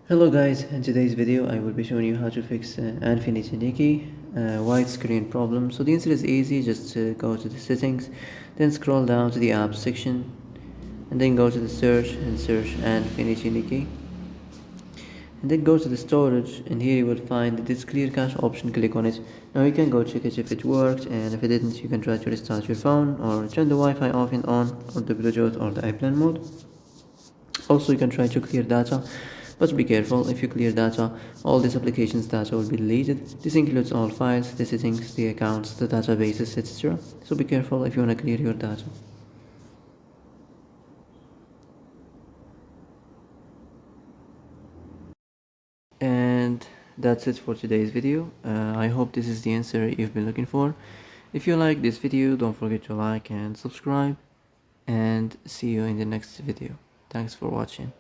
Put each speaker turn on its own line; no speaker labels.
Hello guys, in today's video I will be showing you how to fix Nikki widescreen problem. So the answer is easy, just go to the settings, then scroll down to the apps section, and then go to the search and search Nikki, and then go to the storage, and here you will find this clear cache option. Click on it. Now you can go check it if it worked, and if it didn't you can try to restart your phone or turn the Wi-Fi off and on, or the Bluetooth or the airplane mode. Also you can try to clear data, but be careful. If you clear data, all this application's data will be deleted. This includes all files, the settings, the accounts, the databases, etc. So be careful if you want to clear your data. And that's it for today's video. I hope this is the answer you've been looking for. If you like this video, don't forget to like and subscribe, and see you in the next video. Thanks for watching.